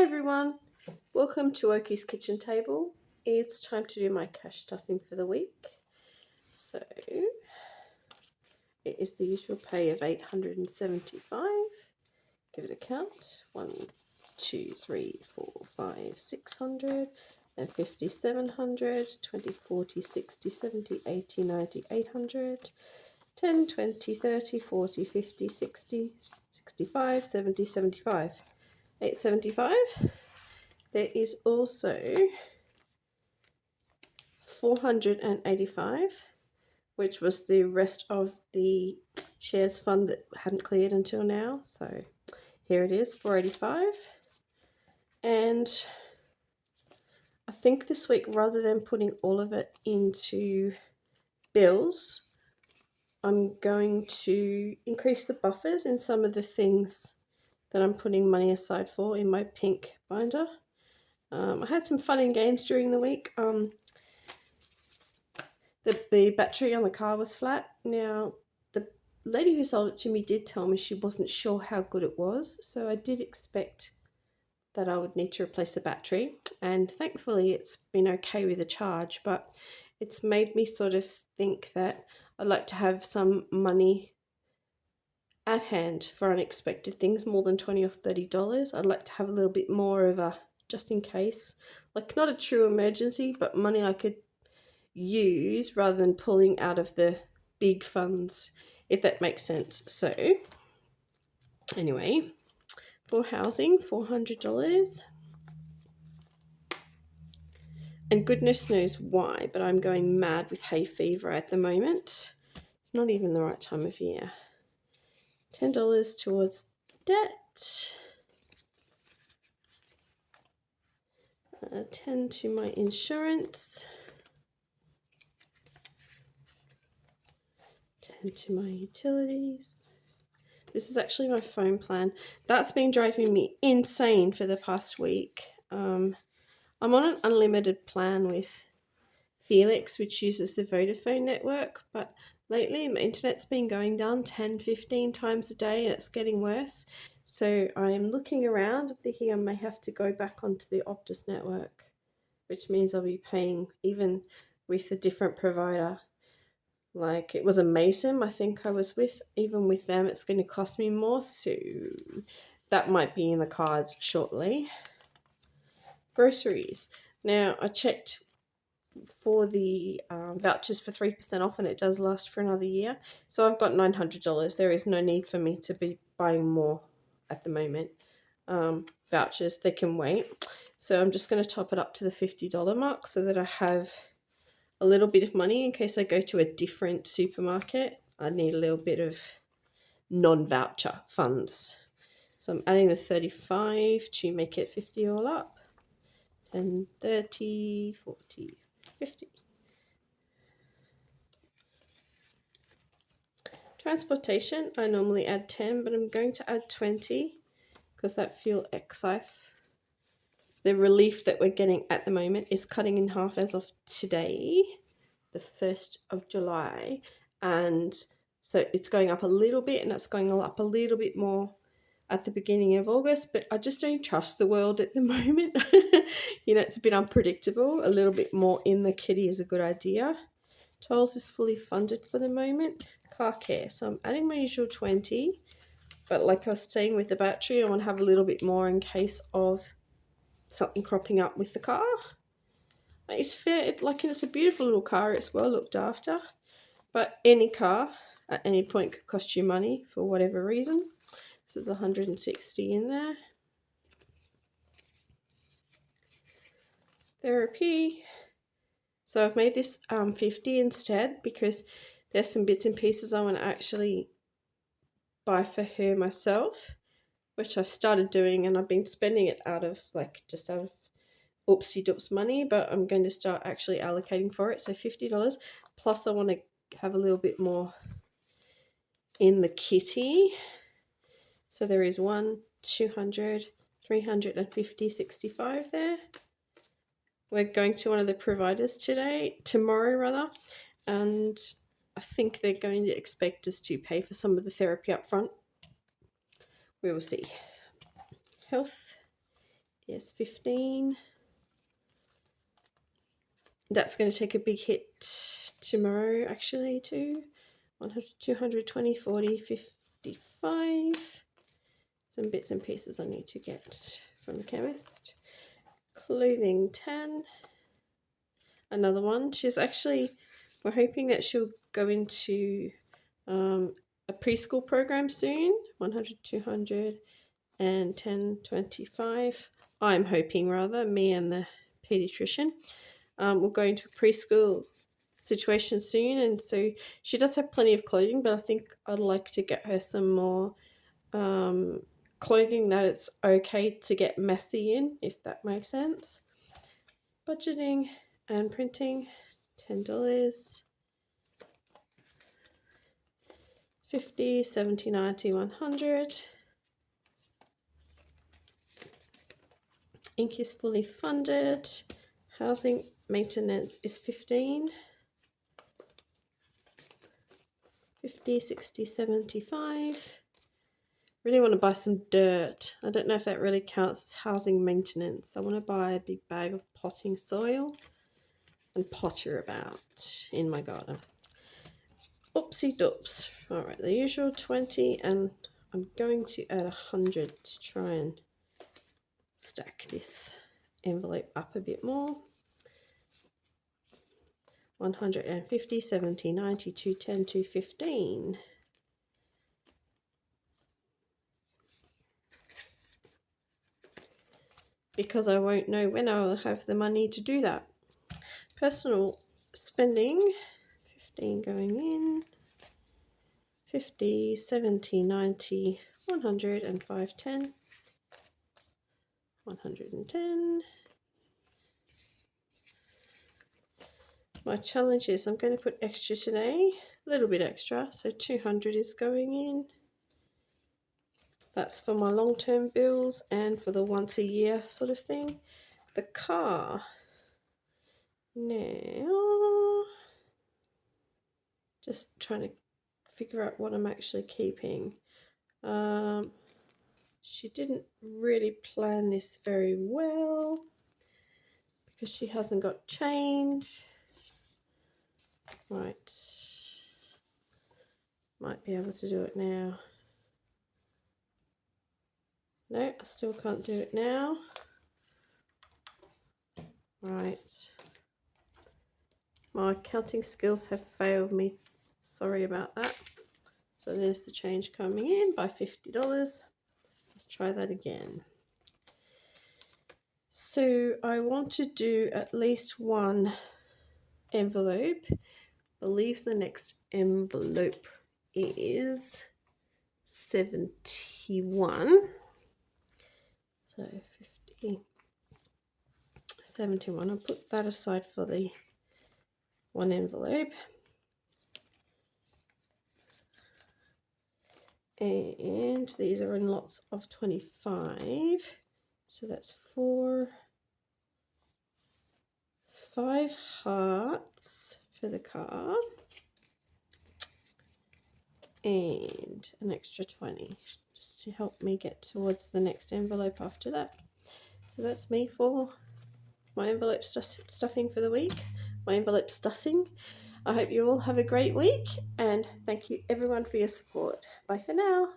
everyone, welcome to Oakkey's kitchen table. It's time to do my cash stuffing for the week. So it is the usual pay of $875. Give it a count. 1, 2, 3, 4, 5, 600 and 50, 700, 20, 40, 60, 70, 80, 90, 800, 10, 20, 30, 40, 50, 60, 65, 70, 75, 875. There is also 485, which was the rest of the shares fund that hadn't cleared until now. So here it is, 485. And I think this week, rather than putting all of it into bills, I'm going to increase the buffers in some of the things that I'm putting money aside for in my pink binder. I had some fun and games during the week. The battery on the car was flat. Now, the lady who sold it to me did tell me she wasn't sure how good it was, so I did expect that I would need to replace the battery, and thankfully it's been okay with the charge, but it's made me sort of think that I'd like to have some money at hand for unexpected things, more than $20 or $30. I'd like to have a little bit more of a just in case, like not a true emergency, but money I could use rather than pulling out of the big funds, if that makes sense. So anyway, for housing, $400. And goodness knows why, but I'm going mad with hay fever at the moment. It's not even the right time of year. $10 towards debt. 10 to my insurance. 10 to my utilities. This is actually my phone plan. That's been driving me insane for the past week. I'm on an unlimited plan with Felix, which uses the Vodafone network, but lately my internet's been going down 10, 15 times a day and it's getting worse. So I'm looking around, I'm thinking I may have to go back onto the Optus network, which means I'll be paying even with a different provider. Like it was a Mason, I think I was with. Even with them, it's going to cost me more, so that might be in the cards shortly. Groceries. Now, I checked for the vouchers for 3% off, and it does last for another year. So I've got $900. There is no need for me to be buying more at the moment. Vouchers, they can wait. So I'm just going to top it up to the $50 mark so that I have a little bit of money in case I go to a different supermarket. I need a little bit of non-voucher funds. So I'm adding the 35 to make it 50 all up. 10, 30, 40, 50. Transportation, I normally add 10, but I'm going to add 20 because that fuel excise. The relief that we're getting at the moment is cutting in half as of today, the 1st of July. And so it's going up a little bit, and it's going up a little bit more at the beginning of August, but I just don't trust the world at the moment. It's a bit unpredictable. A little bit more in the kitty is a good idea. Tolls is fully funded for the moment. Car care, so I'm adding my usual 20, but like I was saying with the battery, I want to have a little bit more in case of something cropping up with the car. It's fair, it's a beautiful little car, it's well looked after, but any car at any point could cost you money for whatever reason. So there's 160 in there. Therapy. So I've made this 50 instead because there's some bits and pieces I want to actually buy for her myself, which I've started doing, and I've been spending it out of just out of oopsie doops money, but I'm going to start actually allocating for it. So $50 plus I want to have a little bit more in the kitty. So there is 1, 200, 350, 65 there. We're going to one of the providers tomorrow, and I think they're going to expect us to pay for some of the therapy up front. We will see. Health Yes, 15. That's going to take a big hit tomorrow, actually, too. 100, 220, 40, 55. Some bits and pieces I need to get from the chemist. Clothing, 10. Another one. She's actually, we're hoping that she'll go into a preschool program soon. 100, 200, and 10, 25. I'm hoping, rather, me and the pediatrician. We'll go into a preschool situation soon, and so she does have plenty of clothing, but I think I'd like to get her some more clothing that it's okay to get messy in, if that makes sense. Budgeting and printing, $10. 50, 70, 90, 100. Ink is fully funded. Housing maintenance is 15. 50, 60, 75. Really want to buy some dirt. I don't know if that really counts as housing maintenance. I want to buy a big bag of potting soil and potter about in my garden. Oopsie doops. All right, the usual 20, and I'm going to add 100 to try and stack this envelope up a bit more. 150, 70, 90, 210, 215. Because I won't know when I will have the money to do that. Personal spending, 15 going in, 50, 70, 90, 100, and 510, 110. My challenge is I'm going to put extra today, a little bit extra, so 200 is going in. That's for my long-term bills and for the once a year sort of thing. The car, now, just trying to figure out what I'm actually keeping. She didn't really plan this very well because she hasn't got change. Right, might be able to do it now. No, I still can't do it now. Right, my counting skills have failed me. Sorry about that. So there's the change coming in by $50. Let's try that again. So I want to do at least one envelope. I believe the next envelope is 71. So 50, 71. I'll put that aside for the one envelope. And these are in lots of 25. So that's 5 hearts for the car. And an extra 20 just to help me get towards the next envelope after that. So that's me for my envelope stuffing for the week, my envelope stussing. I hope you all have a great week, and thank you everyone for your support. Bye for now.